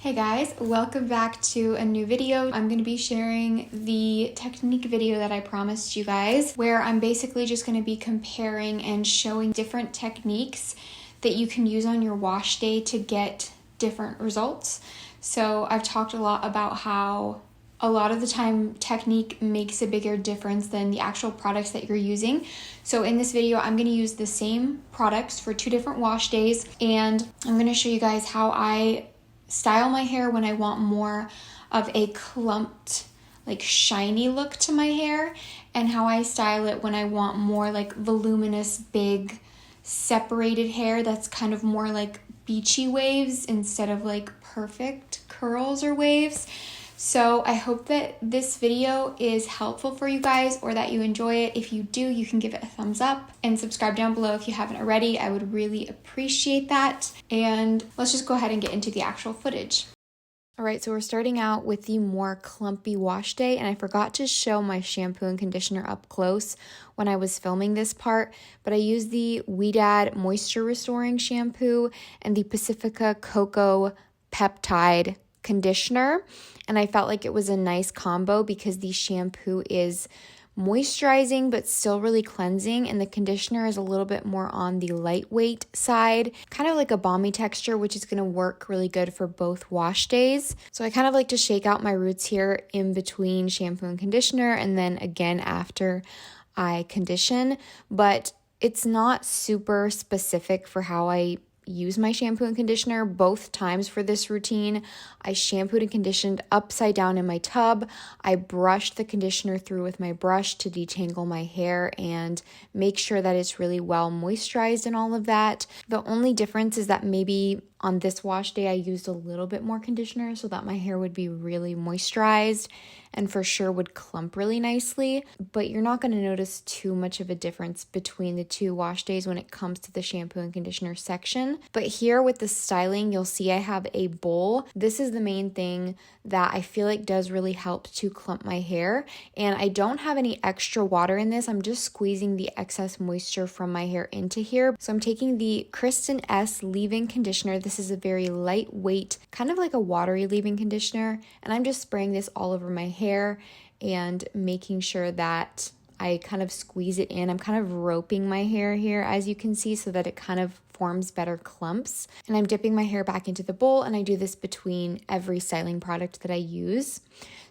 Hey guys, welcome back to a new video. I'm going to be sharing the technique video that I promised you guys, where I'm basically just going to be comparing and showing different techniques that you can use on your wash day to get different results. So I've talked a lot about how a lot of the time technique makes a bigger difference than the actual products that you're using. So in this video, I'm going to use the same products for two different wash days, and I'm going to show you guys how I style my hair when I want more of a clumped, like shiny look to my hair, and how I style it when I want more like voluminous, big, separated hair that's kind of more like beachy waves instead of like perfect curls or waves. So I hope that this video is helpful for you guys, or that you enjoy it. If you do, you can give it a thumbs up and subscribe down below if you haven't already. I would really appreciate that. And let's just go ahead and get into the actual footage. All right, so we're starting out with the more clumpy wash day, and I forgot to show my shampoo and conditioner up close when I was filming this part, but I used the Ouidad Moisture Restoring Shampoo and the Pacifica Cocoa Peptide Conditioner, and I felt like it was a nice combo because the shampoo is moisturizing but still really cleansing, and the conditioner is a little bit more on the lightweight side, kind of like a balmy texture, which is going to work really good for both wash days. So I kind of like to shake out my roots here in between shampoo and conditioner, and then again after I condition, but it's not super specific for how I use my shampoo and conditioner. Both times for this routine, I shampooed and conditioned upside down in my tub. I brushed the conditioner through with my brush to detangle my hair and make sure that it's really well moisturized and all of that. The only difference is that maybe on this wash day, I used a little bit more conditioner so that my hair would be really moisturized and for sure would clump really nicely, but you're not going to notice too much of a difference between the two wash days when it comes to the shampoo and conditioner section. But here with the styling, you'll see I have a bowl. This is the main thing that I feel like does really help to clump my hair, and I don't have any extra water in this. I'm just squeezing the excess moisture from my hair into here. So I'm taking the Kristen S leave-in conditioner. This is a very lightweight, kind of like a watery leave-in conditioner, and I'm just spraying this all over my hair and making sure that I kind of squeeze it in. I'm kind of roping my hair here, as you can see, so that it kind of forms better clumps. And I'm dipping my hair back into the bowl, and I do this between every styling product that I use.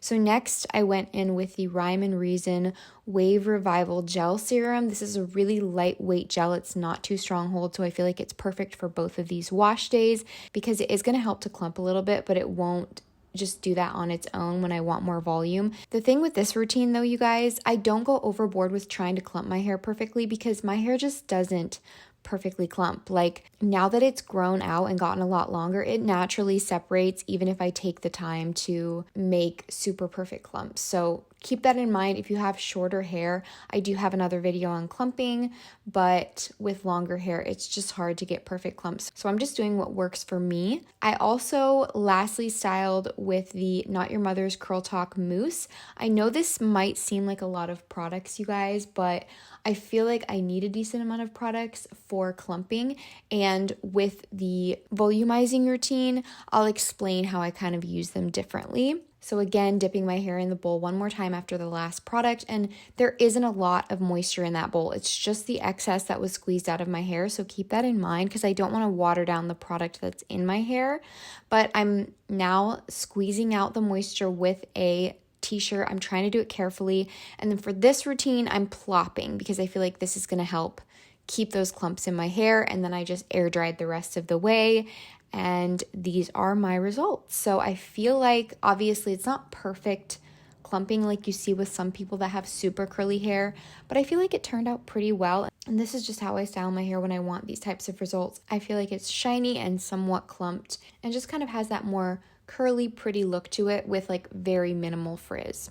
So next, I went in with the Rhyme and Reason Wave Revival Gel Serum. This is a really lightweight gel. It's not too stronghold, so I feel like it's perfect for both of these wash days because it is going to help to clump a little bit, but it won't just do that on its own when I want more volume. The thing with this routine though, you guys, I don't go overboard with trying to clump my hair perfectly because my hair just doesn't perfectly clump. Like now that it's grown out and gotten a lot longer, it naturally separates even if I take the time to make super perfect clumps. So keep that in mind if you have shorter hair. I do have another video on clumping, but with longer hair, it's just hard to get perfect clumps. So I'm just doing what works for me. I also lastly styled with the Not Your Mother's Curl Talk Mousse. I know this might seem like a lot of products, you guys, but I feel like I need a decent amount of products for clumping. And with the volumizing routine, I'll explain how I kind of use them differently. So again, dipping my hair in the bowl one more time after the last product, and there isn't a lot of moisture in that bowl. It's just the excess that was squeezed out of my hair, so keep that in mind because I don't want to water down the product that's in my hair. But I'm now squeezing out the moisture with a t-shirt. I'm trying to do it carefully, and then for this routine, I'm plopping because I feel like this is going to help keep those clumps in my hair, and then I just air dried the rest of the way. And these are my results. So I feel like obviously it's not perfect clumping like you see with some people that have super curly hair, but I feel like it turned out pretty well. And this is just how I style my hair when I want these types of results. I feel like it's shiny and somewhat clumped and just kind of has that more curly, pretty look to it with like very minimal frizz.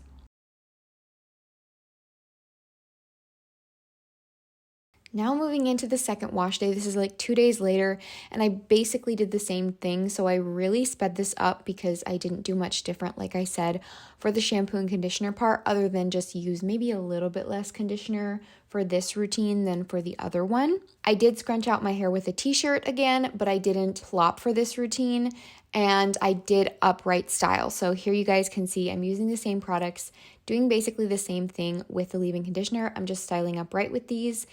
Now moving into the second wash day, this is like 2 days later, and I basically did the same thing. So I really sped this up because I didn't do much different, like I said, for the shampoo and conditioner part, other than just use maybe a little bit less conditioner for this routine than for the other one. I did scrunch out my hair with a t-shirt again, but I didn't plop for this routine, and I did upright style. So here you guys can see I'm using the same products, doing basically the same thing with the leave-in conditioner. I'm just styling upright with these,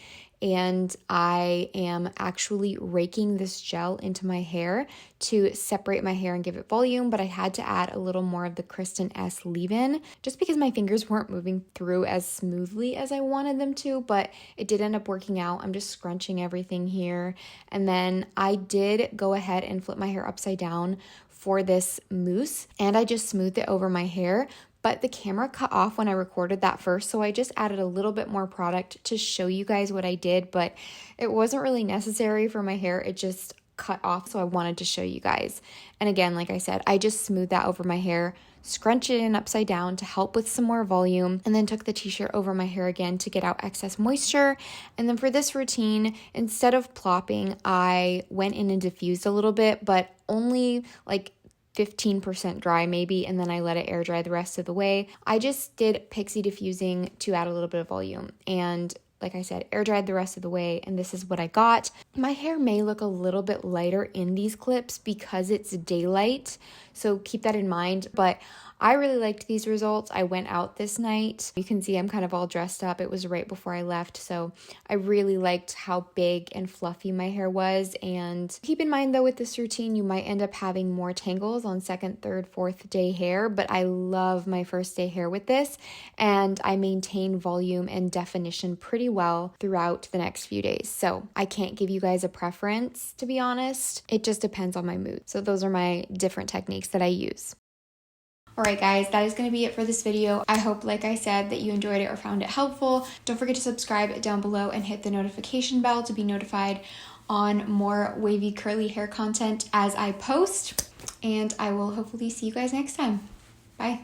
and I am actually raking this gel into my hair to separate my hair and give it volume, but I had to add a little more of the Kristen S leave-in just because my fingers weren't moving through as smoothly as I wanted them to, but it did end up working out. I'm just scrunching everything here, and then I did go ahead and flip my hair upside down for this mousse, and I just smoothed it over my hair. But the camera cut off when I recorded that first, so I just added a little bit more product to show you guys what I did, but it wasn't really necessary for my hair. It just cut off, so I wanted to show you guys. And again, like I said, I just smoothed that over my hair, scrunched it in upside down to help with some more volume, and then took the t-shirt over my hair again to get out excess moisture. And then for this routine, instead of plopping, I went in and diffused a little bit, but only like 15% dry maybe, and then I let it air dry the rest of the way. I just did pixie diffusing to add a little bit of volume, and like I said, air dried the rest of the way, and this is what I got. My hair may look a little bit lighter in these clips because it's daylight, so keep that in mind, but I really liked these results. I went out this night. You can see I'm kind of all dressed up. It was right before I left, so I really liked how big and fluffy my hair was. And keep in mind though, with this routine, you might end up having more tangles on second, third, fourth day hair, but I love my first day hair with this, and I maintain volume and definition pretty well throughout the next few days. So I can't give you guys a preference, to be honest. It just depends on my mood. So those are my different techniques that I use. Alright guys, that is going to be it for this video. I hope, like I said, that you enjoyed it or found it helpful. Don't forget to subscribe down below and hit the notification bell to be notified on more wavy curly hair content as I post. And I will hopefully see you guys next time. Bye.